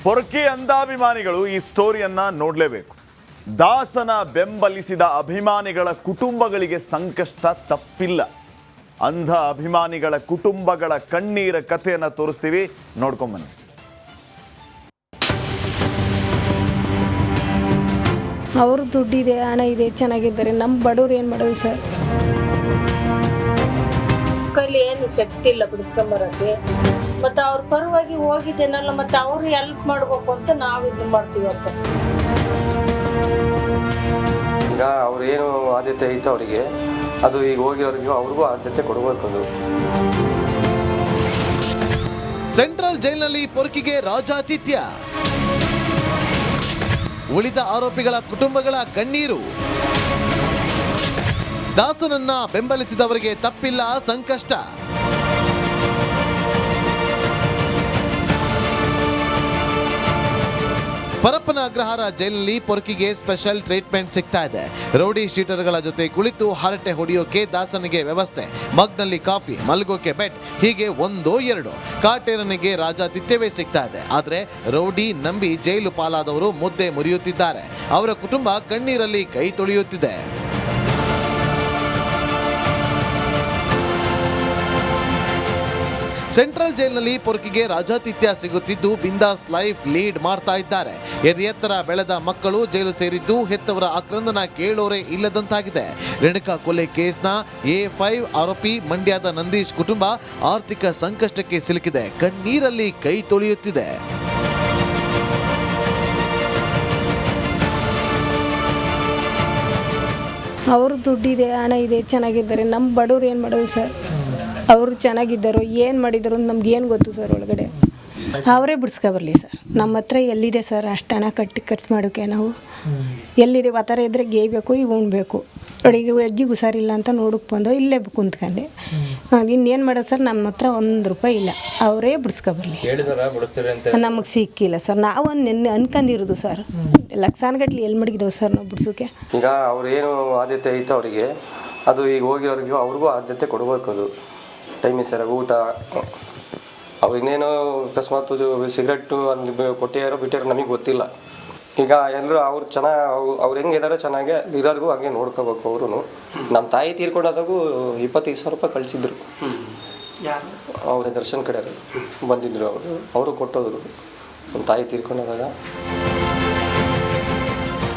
ಪೊರ್ಕಿ ಅಂಧಾಭಿಮಾನಿಗಳು ಈ ಸ್ಟೋರಿಯನ್ನ ನೋಡಲೇಬೇಕು. ದಾಸನ ಬೆಂಬಲಿಸಿದ ಅಭಿಮಾನಿಗಳ ಕುಟುಂಬಗಳಿಗೆ ಸಂಕಷ್ಟ ತಪ್ಪಿಲ್ಲ. ಅಂಧ ಅಭಿಮಾನಿಗಳ ಕುಟುಂಬಗಳ ಕಣ್ಣೀರ ಕಥೆಯನ್ನು ತೋರಿಸ್ತೀವಿ, ನೋಡ್ಕೊಂಬನ್ನಿ. ಅವರು ದುಡ್ಡಿದೆ, ಹಣ ಇದೆ, ಚೆನ್ನಾಗಿದ್ದಾರೆ. ನಮ್ಮ ಬಡವ್ರು ಏನು ಮಾಡೋದು ಸರ್? ಕೈಲಿ ಏನು ಶಕ್ತಿ ಇಲ್ಲ ಬಿಡಿಸ್ಕೊಂಬರಕ್ಕೆ. ಮತ್ತು ಅವ್ರ ಪರವಾಗಿ ಹೋಗಿದ್ದೇನಲ್ಲ, ಮತ್ತು ಅವ್ರು ಹೆಲ್ಪ್ ಮಾಡಬೇಕು ಅಂತ ನಾವು ಇದು ಮಾಡ್ತೀವಪ್ಪ. ಈಗ ಅವ್ರೇನು ಆದ್ಯತೆ ಐತೆ ಅವರಿಗೆ, ಅದು ಈಗ ಹೋಗಿರೋರಿಗೂ ಅವ್ರಿಗೂ ಆದ್ಯತೆ ಕೊಡಬೇಕು. ಅದು ಸೆಂಟ್ರಲ್ ಜೈಲಿನಲ್ಲಿ ಪೊರ್ಕಿಗೆ ರಾಜಾತಿಥ್ಯ. ಉಳಿದ ಆರೋಪಿಗಳ ಕುಟುಂಬಗಳ ಕಣ್ಣೀರು. ದಾಸನನ್ನ ಬೆಂಬಲಿಸಿದವರಿಗೆ ತಪ್ಪಿಲ್ಲ ಸಂಕಷ್ಟ. ಪರಪ್ಪನ ಅಗ್ರಹಾರ ಜೈಲಿನಲ್ಲಿ ಪೊರ್ಕಿಗೆ ಸ್ಪೆಷಲ್ ಟ್ರೀಟ್ಮೆಂಟ್ ಸಿಗ್ತಾ ಇದೆ. ರೌಡಿ ಶೀಟರ್ಗಳ ಜೊತೆ ಕುಳಿತು ಹರಟೆ ಹೊಡೆಯೋಕೆ ದಾಸನಿಗೆ ವ್ಯವಸ್ಥೆ, ಮಗ್ನಲ್ಲಿ ಕಾಫಿ, ಮಲ್ಗೋಕೆ ಬೆಡ್, ಹೀಗೆ ಒಂದೋ ಎರಡೋ ಕಾಟೇರನಿಗೆ ರಾಜಾತಿಥ್ಯವೇ ಸಿಗ್ತಾ ಇದೆ. ಆದರೆ ರೌಡಿ ನಂಬಿ ಜೈಲು ಪಾಲಾದವರು ಮುದ್ದೆ ಮುರಿಯುತ್ತಿದ್ದಾರೆ. ಅವರ ಕುಟುಂಬ ಕಣ್ಣೀರಲ್ಲಿ ಕೈ ತೊಳೆಯುತ್ತಿದೆ. ಸೆಂಟ್ರಲ್ ಜೈಲಿನಲ್ಲಿ ಪೊರ್ಕಿಗೆ ರಾಜಾತಿಥ್ಯ ಸಿಗುತ್ತಿದ್ದು ಬಿಂದಾಸ್ ಲೈಫ್ ಲೀಡ್ ಮಾಡ್ತಾ ಇದ್ದಾರೆ. ಎತ್ತರ ಬೆಳೆದ ಮಕ್ಕಳು ಜೈಲು ಸೇರಿದ್ದು ಹೆತ್ತವರ ಆಕ್ರಂದನ ಕೇಳೋರೇ ಇಲ್ಲದಂತಾಗಿದೆ. ರೇಣುಕಾ ಕೊಲೆ ಕೇಸ್ನ A5 ಆರೋಪಿ ಮಂಡ್ಯದ ನಂದೀಶ್ ಕುಟುಂಬ ಆರ್ಥಿಕ ಸಂಕಷ್ಟಕ್ಕೆ ಸಿಲುಕಿದೆ, ಕಣ್ಣೀರಲ್ಲಿ ಕೈ ತೊಳೆಯುತ್ತಿದೆ. ಅವರು ದುಡ್ಡಿದೆ, ಹಣ ಇದೆ, ಚೆನ್ನಾಗಿದ್ದಾರೆ. ನಮ್ಮ ಬಡವ್ರು ಏನು ಮಾಡೋದು ಸರ್? ಅವರು ಚೆನ್ನಾಗಿದ್ದರು, ಏನು ಮಾಡಿದರು ನಮ್ಗೆ ಏನು ಗೊತ್ತು ಸರ್? ಒಳಗಡೆ ಅವರೇ ಬಿಡಿಸ್ಕೊಬರ್ಲಿ ಸರ್. ನಮ್ಮ ಹತ್ರ ಎಲ್ಲಿದೆ ಸರ್ ಅಷ್ಟು ಹಣ ಖರ್ಚು ಮಾಡೋಕ್ಕೆ? ನಾವು ಎಲ್ಲಿದೆ? ಆ ಥರ ಇದ್ದರೆ ಗೇಯ್ಬೇಕು, ಈಗ ಉಣ್ಬೇಕು. ಅಡಿಗೆ ಅಜ್ಜಿಗೆ ಹುಷಾರಿಲ್ಲ ಅಂತ ನೋಡಕ್ಕೆ ಬಂದು ಇಲ್ಲೇ ಕುಂತ್ಕೊಂಡೆ. ಇನ್ನೇನು ಮಾಡೋದು ಸರ್? ನಮ್ಮ ಹತ್ರ ₹1 ಇಲ್ಲ. ಅವರೇ ಬಿಡಿಸ್ಕೊಬರ್ಲಿ. ನಮಗೆ ಸಿಕ್ಕಿಲ್ಲ ಸರ್. ನಾವು ನೆನ್ನೆ ಅನ್ಕೊಂಡಿರೋದು ಸರ್. ಲಕ್ಷಾನುಗಟ್ಲೆ ಎಲ್ಲಿ ಮಡಗಿದವು ಸರ್ ನಾವು ಬಿಡ್ಸೋಕ್ಕೆ? ಈಗ ಅವ್ರೇನು ಆದ್ಯತೆ ಐತೆ ಅವರಿಗೆ, ಅದು ಈಗ ಹೋಗಿರೋರಿಗೂ ಅವ್ರಿಗೂ ಆದ್ಯತೆ ಕೊಡಬೇಕು. ಅದು ಟೈಮಿಗೆ ಸರಿಯಾಗಿ ಊಟ, ಅವ್ರು ಇನ್ನೇನೋ ಅಕಸ್ಮಾತ್ ಸಿಗರೆಟ್ಟು ಕೊಟ್ಟಿಯಾರೋ ಬಿಟ್ಟಿರೋ ನಮಗೆ ಗೊತ್ತಿಲ್ಲ. ಈಗ ಎಲ್ಲರೂ ಅವ್ರು ಚೆನ್ನಾಗಿ ಅವ್ರು ಹೆಂಗಿದಾರೋ ಚೆನ್ನಾಗಿ ಇರೋರಿಗೂ ಹಂಗೆ ನೋಡ್ಕೋಬೇಕು. ಅವರು ನಮ್ಮ ತಾಯಿ ತೀರ್ಕೊಂಡಾದಾಗೂ ₹25,000 ಕಳಿಸಿದ್ರು. ಅವ್ರ ದರ್ಶನ್ ಕಡೆ ಬಂದಿದ್ರು, ಅವರು ಕೊಟ್ಟೋದ್ರು ನಮ್ಮ ತಾಯಿ ತೀರ್ಕೊಂಡಾದಾಗ.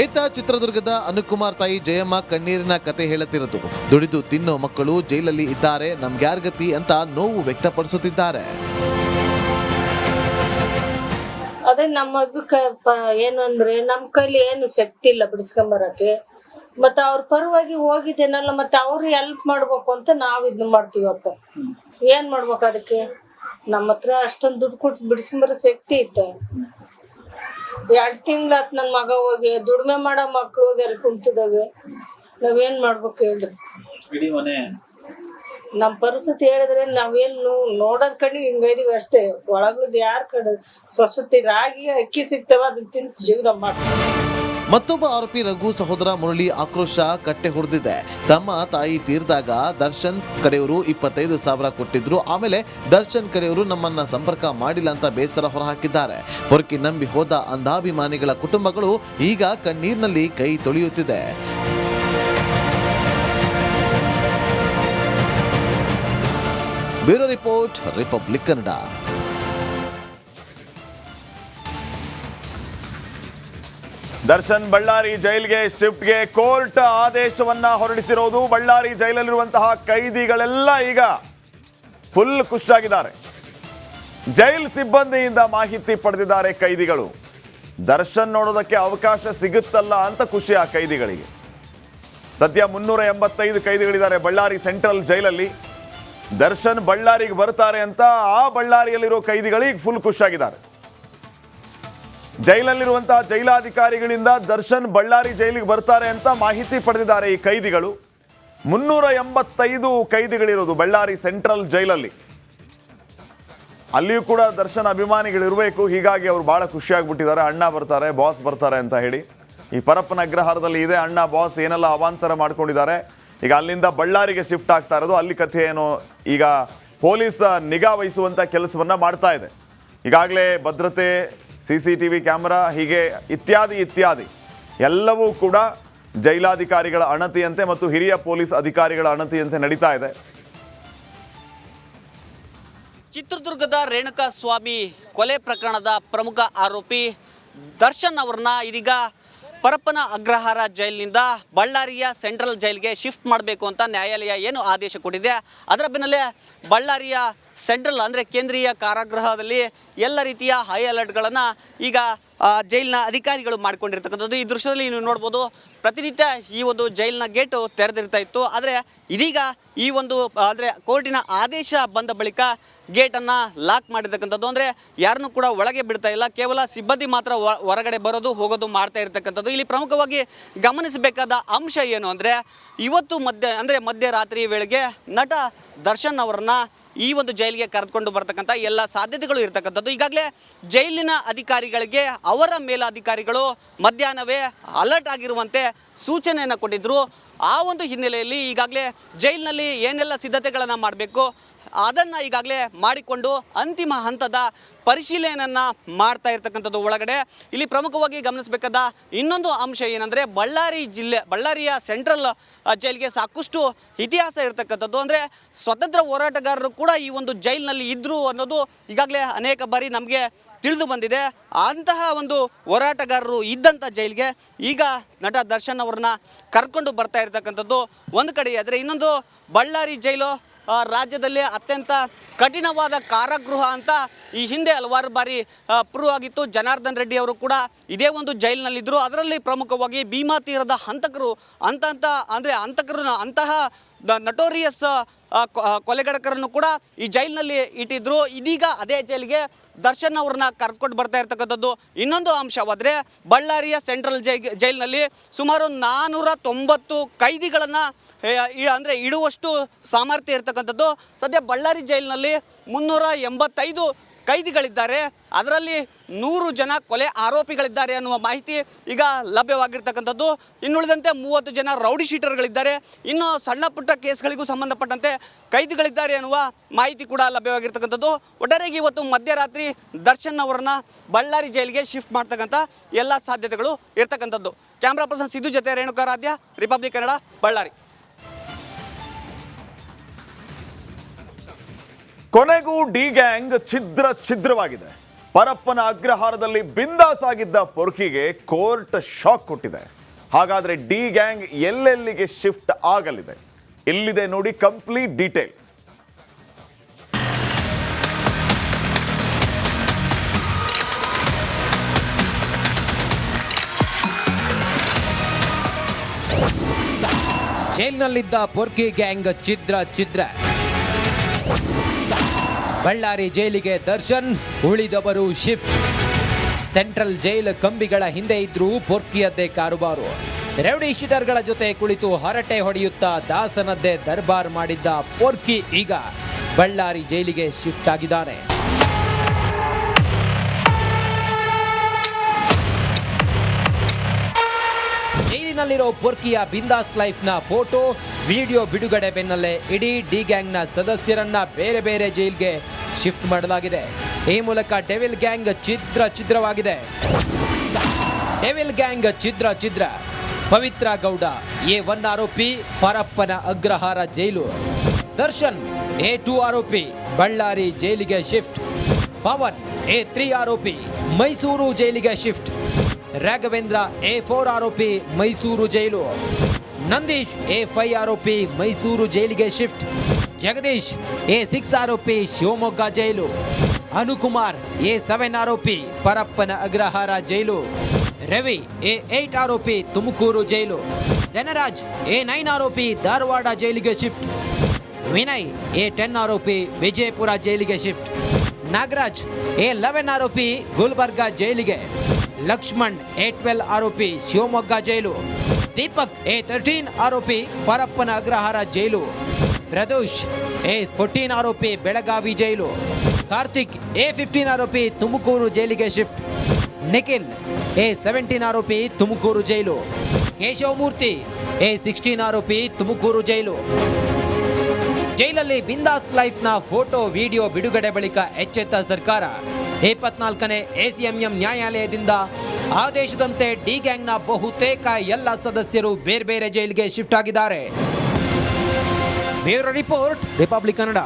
ಈತ ಚಿತ್ರದುರ್ಗದ ಅನುಕುಮಾರ್ ತಾಯಿ ಜಯಮ್ಮ ಕಣ್ಣೀರಿನ ಕತೆ ಹೇಳುತ್ತಿರೋದು. ದುಡಿದು ತಿನ್ನೋ ಮಕ್ಕಳು ಜೈಲಲ್ಲಿ ಇದ್ದಾರೆ, ನಮ್ಗ್ಯಾರ್ಗತಿ ಅಂತ ನೋವು ವ್ಯಕ್ತಪಡಿಸುತ್ತಿದ್ದಾರೆ. ಅದೇ ನಮ್ಮ ಏನು ಅಂದ್ರೆ ನಮ್ಮ ಕೈಲಿ ಏನು ಶಕ್ತಿ ಇಲ್ಲ ಬಿಡಿಸ್ಕೊಂಬರಕ್ಕೆ. ಮತ್ತು ಅವ್ರ ಪರವಾಗಿ ಹೋಗಿದ್ದೇನಲ್ಲ, ಮತ್ತು ಅವ್ರು ಹೆಲ್ಪ್ ಮಾಡ್ಬೇಕು ಅಂತ ನಾವು ಇದನ್ನ ಮಾಡ್ತೀವಪ್ಪ. ಏನು ಮಾಡ್ಬೇಕು ಅದಕ್ಕೆ? ನಮ್ಮ ಹತ್ರ ಅಷ್ಟೊಂದು ದುಡ್ಡು ಕೊಟ್ಟು ಬಿಡಿಸ್ಕೊಂಬರೋ ಶಕ್ತಿ ಇತ್ತು. 2 ತಿಂಗಳಾತ್ ನನ್ನ ಮಗ ಹೋಗಿ ದುಡಿಮೆ ಮಾಡೋ ಮಕ್ಳು ಹೋಗಿ ಅಲ್ಲಿ ಕುಂತಿದ್ದಾವೆ. ನಾವೇನ್ ಮಾಡ್ಬೇಕು ಹೇಳ್ರಿ? ನಮ್ಮ ಪರಿಸ್ಥಿತಿ ಹೇಳಿದ್ರೆ ನಾವೇನು ನೋಡೋದ್ ಕಣ್ಣಿ ಹಿಂಗೈದೀವಿ ಅಷ್ಟೇ. ಒಳಗ್ಲದ್ ಯಾರ ಕಡೆ ಸ್ವಸತಿ ರಾಗಿ ಅಕ್ಕಿ ಸಿಗ್ತಾವ, ಅದನ್ನ ತಿಂದು ಜೀವನ ಮಾಡ್ತೀವಿ. ಮತ್ತೊಬ್ಬ ಆರೋಪಿ ರಘು ಸಹೋದರ ಮುರಳಿ ಆಕ್ರೋಶ ಕಟ್ಟೆ ಹೊಡೆದಿದೆ. ತಮ್ಮ ತಾಯಿ ತೀರ್ದಾಗ ದರ್ಶನ್ ಕಡೆಯವರು 25,000 ಕೊಟ್ಟಿದ್ರು. ಆಮೇಲೆ ದರ್ಶನ್ ಕಡೆಯವರು ನಮ್ಮನ್ನ ಸಂಪರ್ಕ ಮಾಡಿಲ್ಲ ಅಂತ ಬೇಸರ ಹೊರಹಾಕಿದ್ದಾರೆ. ಪೊರ್ಕಿ ನಂಬಿ ಹೋದ ಅಂಧಾಭಿಮಾನಿಗಳ ಕುಟುಂಬಗಳು ಈಗ ಕಣ್ಣೀರಿನಲ್ಲಿ ಕೈ ತೊಳೆಯುತ್ತಿದೆ. Bureau report, republic Kannada. Darshan Ballari ಜೈಲ್ಗೆ ಶಿಫ್ಟ್ಗೆ ಕೋರ್ಟ್ ಆದೇಶವನ್ನ ಹೊರಡಿಸಿರೋದು. ಬಳ್ಳಾರಿ ಜೈಲಲ್ಲಿರುವಂತಹ ಕೈದಿಗಳೆಲ್ಲ ಈಗ ಫುಲ್ ಖುಷಿಯಾಗಿದ್ದಾರೆ. ಜೈಲ್ ಸಿಬ್ಬಂದಿಯಿಂದ ಮಾಹಿತಿ ಪಡೆದಿದ್ದಾರೆ ಕೈದಿಗಳು. ದರ್ಶನ್ ನೋಡೋದಕ್ಕೆ ಅವಕಾಶ ಸಿಗುತ್ತಲ್ಲ ಅಂತ ಖುಷಿ ಆ ಕೈದಿಗಳಿಗೆ. ಸದ್ಯ 385 ಕೈದಿಗಳಿದ್ದಾರೆ ಬಳ್ಳಾರಿ ಸೆಂಟ್ರಲ್ ಜೈಲಲ್ಲಿ. ದರ್ಶನ್ ಬಳ್ಳಾರಿಗೆ ಬರ್ತಾರೆ ಅಂತ ಆ ಬಳ್ಳಾರಿಯಲ್ಲಿರೋ ಕೈದಿಗಳಿಗೆ ಫುಲ್ ಖುಷಿಯಾಗಿದ್ದಾರೆ. ಜೈಲಲ್ಲಿರುವಂತಹ ಜೈಲಾಧಿಕಾರಿಗಳಿಂದ ದರ್ಶನ್ ಬಳ್ಳಾರಿ ಜೈಲಿಗೆ ಬರ್ತಾರೆ ಅಂತ ಮಾಹಿತಿ ಪಡೆದಿದ್ದಾರೆ ಈ ಕೈದಿಗಳು. 385 ಕೈದಿಗಳಿರೋದು ಬಳ್ಳಾರಿ ಸೆಂಟ್ರಲ್ ಜೈಲಲ್ಲಿ. ಅಲ್ಲಿಯೂ ಕೂಡ ದರ್ಶನ್ ಅಭಿಮಾನಿಗಳಿರಬೇಕು, ಹೀಗಾಗಿ ಅವರು ಬಹಳ ಖುಷಿಯಾಗ್ಬಿಟ್ಟಿದ್ದಾರೆ. ಅಣ್ಣ ಬರ್ತಾರೆ, ಬಾಸ್ ಬರ್ತಾರೆ ಅಂತ ಹೇಳಿ. ಈ ಪರಪ್ಪನ ಅಗ್ರಹಾರದಲ್ಲಿ ಇದೆ, ಅಣ್ಣ ಬಾಸ್ ಏನೆಲ್ಲ ಅವಾಂತರ ಮಾಡ್ಕೊಂಡಿದ್ದಾರೆ. ಈಗ ಅಲ್ಲಿಂದ ಬಳ್ಳಾರಿಗೆ ಶಿಫ್ಟ್ ಆಗ್ತಾ ಇರೋದು. ಅಲ್ಲಿ ಕಥೆ ಏನು, ಈಗ ಪೊಲೀಸ್ ನಿಗಾ ವಹಿಸುವಂಥ ಕೆಲಸವನ್ನ ಮಾಡ್ತಾ ಇದೆ. ಈಗಾಗಲೇ ಭದ್ರತೆ CCTV ಕ್ಯಾಮೆರಾ ಹೀಗೆ ಇತ್ಯಾದಿ ಎಲ್ಲವೂ ಕೂಡ ಜೈಲಾಧಿಕಾರಿಗಳ ಅಣತಿಯಂತೆ ಮತ್ತು ಹಿರಿಯ ಪೊಲೀಸ್ ಅಧಿಕಾರಿಗಳ ಅಣತಿಯಂತೆ ನಡೀತಾ ಇದೆ. ಚಿತ್ರದುರ್ಗದ ರೇಣುಕಾಸ್ವಾಮಿ ಕೊಲೆ ಪ್ರಕರಣದ ಪ್ರಮುಖ ಆರೋಪಿ ದರ್ಶನ್ ಅವರನ್ನ ಇದೀಗ ಪರಪ್ಪನ ಅಗ್ರಹಾರ ಜೈಲಿನಿಂದ ಬಳ್ಳಾರಿಯ ಸೆಂಟ್ರಲ್ ಜೈಲ್ಗೆ ಶಿಫ್ಟ್ ಮಾಡಬೇಕು ಅಂತ ನ್ಯಾಯಾಲಯ ಏನು ಆದೇಶ ಕೊಟ್ಟಿದೆ, ಅದರ ಬೆನ್ನಲ್ಲೇ ಬಳ್ಳಾರಿಯ ಸೆಂಟ್ರಲ್ ಅಂದರೆ ಕೇಂದ್ರೀಯ ಕಾರಾಗೃಹದಲ್ಲಿ ಎಲ್ಲ ರೀತಿಯ ಹೈ ಅಲರ್ಟ್ಗಳನ್ನು ಈಗ ಜೈಲಿನ ಅಧಿಕಾರಿಗಳು ಮಾಡಿಕೊಂಡಿರ್ತಕ್ಕಂಥದ್ದು. ಈ ದೃಶ್ಯದಲ್ಲಿ ನೀವು ನೋಡ್ಬೋದು, ಪ್ರತಿನಿತ್ಯ ಈ ಒಂದು ಜೈಲಿನ ಗೇಟು ತೆರೆದಿರ್ತಾ ಇತ್ತು. ಆದರೆ ಇದೀಗ ಈ ಒಂದು ಅಂದರೆ ಕೋರ್ಟಿನ ಆದೇಶ ಬಂದ ಬಳಿಕ ಗೇಟನ್ನು ಲಾಕ್ ಮಾಡಿರ್ತಕ್ಕಂಥದ್ದು. ಅಂದರೆ ಯಾರನ್ನೂ ಕೂಡ ಒಳಗೆ ಬಿಡ್ತಾ ಇಲ್ಲ, ಕೇವಲ ಸಿಬ್ಬಂದಿ ಮಾತ್ರ ಹೊರಗಡೆ ಬರೋದು ಹೋಗೋದು ಮಾಡ್ತಾ ಇರ್ತಕ್ಕಂಥದ್ದು. ಇಲ್ಲಿ ಪ್ರಮುಖವಾಗಿ ಗಮನಿಸಬೇಕಾದ ಅಂಶ ಏನು ಅಂದರೆ, ಇವತ್ತು ಮಧ್ಯರಾತ್ರಿ ವೇಳೆಗೆ ನಟ ದರ್ಶನ್ ಅವರನ್ನ ಈ ಒಂದು ಜೈಲಿಗೆ ಕರೆದುಕೊಂಡು ಬರ್ತಕ್ಕಂಥ ಎಲ್ಲ ಸಾಧ್ಯತೆಗಳು ಇರ್ತಕ್ಕಂಥದ್ದು. ಈಗಾಗಲೇ ಜೈಲಿನ ಅಧಿಕಾರಿಗಳಿಗೆ ಅವರ ಮೇಲಧಿಕಾರಿಗಳು ಮಧ್ಯಾಹ್ನವೇ ಅಲರ್ಟ್ ಆಗಿರುವಂತೆ ಸೂಚನೆಯನ್ನು ಕೊಟ್ಟಿದ್ದರು. ಆ ಒಂದು ಹಿನ್ನೆಲೆಯಲ್ಲಿ ಈಗಾಗಲೇ ಜೈಲಿನಲ್ಲಿ ಏನೆಲ್ಲ ಸಿದ್ಧತೆಗಳನ್ನು ಮಾಡಬೇಕು ಅದನ್ನು ಈಗಾಗಲೇ ಮಾಡಿಕೊಂಡು ಅಂತಿಮ ಹಂತದ ಪರಿಶೀಲನೆಯನ್ನು ಮಾಡ್ತಾ ಇರ್ತಕ್ಕಂಥದ್ದು. ಒಳಗಡೆ ಇಲ್ಲಿ ಪ್ರಮುಖವಾಗಿ ಗಮನಿಸಬೇಕಾದ ಇನ್ನೊಂದು ಅಂಶ ಏನಂದರೆ, ಬಳ್ಳಾರಿಯ ಸೆಂಟ್ರಲ್ ಜೈಲಿಗೆ ಸಾಕಷ್ಟು ಇತಿಹಾಸ ಇರತಕ್ಕಂಥದ್ದು. ಅಂದರೆ ಸ್ವತಂತ್ರ ಹೋರಾಟಗಾರರು ಕೂಡ ಈ ಒಂದು ಜೈಲಿನಲ್ಲಿ ಇದ್ದರು ಅನ್ನೋದು ಈಗಾಗಲೇ ಅನೇಕ ಬಾರಿ ನಮಗೆ ತಿಳಿದು ಬಂದಿದೆ. ಅಂತಹ ಒಂದು ಹೋರಾಟಗಾರರು ಇದ್ದಂಥ ಜೈಲಿಗೆ ಈಗ ನಟ ದರ್ಶನ್ ಅವ್ರನ್ನ ಕರ್ಕೊಂಡು ಬರ್ತಾ ಇರ್ತಕ್ಕಂಥದ್ದು ಒಂದು ಕಡೆ. ಆದರೆ ಇನ್ನೊಂದು, ಬಳ್ಳಾರಿ ಜೈಲು ರಾಜ್ಯದಲ್ಲಿ ಅತ್ಯಂತ ಕಠಿಣವಾದ ಕಾರಾಗೃಹ ಅಂತ ಈ ಹಿಂದೆ ಹಲವಾರು ಬಾರಿ ಪ್ರೂವ್ ಆಗಿತ್ತು. ಜನಾರ್ದನ್ ರೆಡ್ಡಿ ಅವರು ಕೂಡ ಇದೇ ಒಂದು ಜೈಲಿನಲ್ಲಿದ್ದರು. ಅದರಲ್ಲಿ ಪ್ರಮುಖವಾಗಿ ಭೀಮಾ ತೀರದ ಹಂತಕರು ಅಂತಹ ನಟೋರಿಯಸ್ ಕೊಲೆಗಡಕರನ್ನು ಕೂಡ ಈ ಜೈಲಿನಲ್ಲಿ ಇಟ್ಟಿದ್ರು. ಇದೀಗ ಅದೇ ಜೈಲಿಗೆ ದರ್ಶನ್ ಅವ್ರನ್ನ ಕರ್ಕೊಂಡು ಬರ್ತಾ ಇರ್ತಕ್ಕಂಥದ್ದು. ಇನ್ನೊಂದು ಅಂಶವಾದರೆ, ಬಳ್ಳಾರಿಯ ಸೆಂಟ್ರಲ್ ಜೈಲಿನಲ್ಲಿ ಸುಮಾರು 490 ಕೈದಿಗಳನ್ನು ಇಡುವಷ್ಟು ಸಾಮರ್ಥ್ಯ ಇರ್ತಕ್ಕಂಥದ್ದು. ಸದ್ಯ ಬಳ್ಳಾರಿ ಜೈಲಿನಲ್ಲಿ 385 ಕೈದಿಗಳಿದ್ದಾರೆ, ಅದರಲ್ಲಿ 100 ಜನ ಕೊಲೆ ಆರೋಪಿಗಳಿದ್ದಾರೆ ಅನ್ನುವ ಮಾಹಿತಿ ಈಗ ಲಭ್ಯವಾಗಿರ್ತಕ್ಕಂಥದ್ದು. ಇನ್ನುಳಿದಂತೆ 30 ಜನ ರೌಡಿ ಶೀಟರ್ಗಳಿದ್ದಾರೆ, ಇನ್ನು ಸಣ್ಣ ಪುಟ್ಟ ಕೇಸ್ಗಳಿಗೂ ಸಂಬಂಧಪಟ್ಟಂತೆ ಕೈದಿಗಳಿದ್ದಾರೆ ಅನ್ನುವ ಮಾಹಿತಿ ಕೂಡ ಲಭ್ಯವಾಗಿರ್ತಕ್ಕಂಥದ್ದು. ಒಟ್ಟಾರೆಯಾಗಿ ಇವತ್ತು ಮಧ್ಯರಾತ್ರಿ ದರ್ಶನ್ ಅವರನ್ನ ಬಳ್ಳಾರಿ ಜೈಲಿಗೆ ಶಿಫ್ಟ್ ಮಾಡ್ತಕ್ಕಂಥ ಎಲ್ಲ ಸಾಧ್ಯತೆಗಳು ಇರ್ತಕ್ಕಂಥದ್ದು. ಕ್ಯಾಮ್ರಾ ಪರ್ಸನ್ ಸಿದ್ದು ಜೊತೆ ರೇಣುಕಾರಾಧ್ಯ, ರಿಪಬ್ಲಿಕ್ ಕನ್ನಡ, ಬಳ್ಳಾರಿ. ಕೊನೆಗೂ ಡಿ ಗ್ಯಾಂಗ್ ಛಿದ್ರವಾಗಿದೆ. ಪರಪ್ಪನ ಅಗ್ರಹಾರದಲ್ಲಿ ಬಿಂದಾಸ್ ಆಗಿದ್ದ ಪೊರ್ಕಿಗೆ ಕೋರ್ಟ್ ಶಾಕ್ ಕೊಟ್ಟಿದೆ. ಹಾಗಾದ್ರೆ ಡಿ ಗ್ಯಾಂಗ್ ಎಲ್ಲೆಲ್ಲಿಗೆ ಶಿಫ್ಟ್ ಆಗಲಿದೆ? ಇಲ್ಲಿದೆ ನೋಡಿ ಕಂಪ್ಲೀಟ್ ಡೀಟೇಲ್ಸ್. ಜೈಲಿನಲ್ಲಿದ್ದ ಪೊರ್ಕಿ ಗ್ಯಾಂಗ್ ಛಿದ್ರ. ಬಳ್ಳಾರಿ ಜೈಲಿಗೆ ದರ್ಶನ್, ಉಳಿದವರು ಶಿಫ್ಟ್. ಸೆಂಟ್ರಲ್ ಜೈಲ್ ಕಂಬಿಗಳ ಹಿಂದೆ ಇದ್ರೂ ಪೊರ್ಕಿಯದ್ದೇ ಕಾರುಬಾರು. ರೌಡಿ ಶೀಟರ್ಗಳ ಜೊತೆ ಕುಳಿತು ಹರಟೆ ಹೊಡೆಯುತ್ತಾ ದಾಸನದ್ದೇ ದರ್ಬಾರ್ ಮಾಡಿದ್ದ ಪೊರ್ಕಿ ಈಗ ಬಳ್ಳಾರಿ ಜೈಲಿಗೆ ಶಿಫ್ಟ್ ಆಗಿದ್ದಾನೆ. ಜೈಲಿನಲ್ಲಿರೋ ಪೊರ್ಕಿಯ ಬಿಂದಾಸ್ ಲೈಫ್ನ ಫೋಟೋ, ವಿಡಿಯೋ ಬಿಡುಗಡೆ ಬೆನ್ನಲ್ಲೇ ಇಡೀ ಡಿ ಗ್ಯಾಂಗ್ನ ಸದಸ್ಯರನ್ನ ಬೇರೆ ಬೇರೆ ಜೈಲ್ಗೆ ಶಿಫ್ಟ್ ಮಾಡಲಾಗಿದೆ. ಈ ಮೂಲಕ ಡೆವಿಲ್ ಗ್ಯಾಂಗ್ ಛಿದ್ರವಾಗಿದೆ. ಡೆವಿಲ್ ಗ್ಯಾಂಗ್ ಛಿದ್ರ. ಪವಿತ್ರ ಗೌಡ A1 ಆರೋಪಿ, ಪರಪ್ಪನ ಅಗ್ರಹಾರ ಜೈಲು. ದರ್ಶನ್ A2 ಆರೋಪಿ, ಬಳ್ಳಾರಿ ಜೈಲಿಗೆ ಶಿಫ್ಟ್. ಪವನ್ A3 ಆರೋಪಿ, ಮೈಸೂರು ಜೈಲಿಗೆ ಶಿಫ್ಟ್. ರಾಘವೇಂದ್ರ A4 ಆರೋಪಿ, ಮೈಸೂರು ಜೈಲು. ನಂದೀಶ್ A5 ಆರೋಪಿ, ಮೈಸೂರು ಜೈಲಿಗೆ ಶಿಫ್ಟ್. ಜಗದೀಶ್ A6 ಆರೋಪಿ, ಶಿವಮೊಗ್ಗ ಜೈಲು. ಅನುಕುಮಾರ್ A7 ಆರೋಪಿ, ಪರಪ್ಪನ ಅಗ್ರಹಾರ ಜೈಲು. ರವಿ A8 ಆರೋಪಿ, ತುಮಕೂರು ಜೈಲು. ಧನರಾಜ್ A9 ಆರೋಪಿ, ಧಾರವಾಡ ಜೈಲಿಗೆ ಶಿಫ್ಟ್. ವಿನಯ್ A10 ಆರೋಪಿ, ವಿಜಯಪುರ ಜೈಲಿಗೆ ಶಿಫ್ಟ್. ನಾಗರಾಜ್ A11 ಆರೋಪಿ, ಗುಲ್ಬರ್ಗಾ ಜೈಲಿಗೆ. ಲಕ್ಷ್ಮಣ್ A12 ಆರೋಪಿ, ಶಿವಮೊಗ್ಗ ಜೈಲು. ದೀಪಕ್ A13 ಆರೋಪಿ, ಪರಪ್ಪನ ಅಗ್ರಹಾರ ಜೈಲು. ಪ್ರದೋಷ್ A14 ಆರೋಪಿ, ಬೆಳಗಾವಿ ಜೈಲು. ಕಾರ್ತಿಕ್ A15 ಆರೋಪಿ, ತುಮಕೂರು ಜೈಲಿಗೆ ಶಿಫ್ಟ್. ನಿಖಿಲ್ A17 ಆರೋಪಿ, ತುಮಕೂರು ಜೈಲು. ಕೇಶವಮೂರ್ತಿ A16 ಆರೋಪಿ, ತುಮಕೂರು ಜೈಲು. ಜೈಲಲ್ಲಿ ಬಿಂದಾಸ್ ಲೈಫ್ನ ಫೋಟೋ, ವಿಡಿಯೋ ಬಿಡುಗಡೆ ಬಳಿಕ ಎಚ್ಚೆತ್ತ ಸರ್ಕಾರ 24ನೇ ACMM ನ್ಯಾಯಾಲಯದಿಂದ ಆದೇಶದಂತೆ ಡಿ ಗ್ಯಾಂಗ್ನ ಬಹುತೇಕ ಎಲ್ಲ ಸದಸ್ಯರು ಬೇರೆ ಬೇರೆ ಜೈಲಿಗೆ ಶಿಫ್ಟ್ ಆಗಿದ್ದಾರೆ. Bureau report, republic Kannada.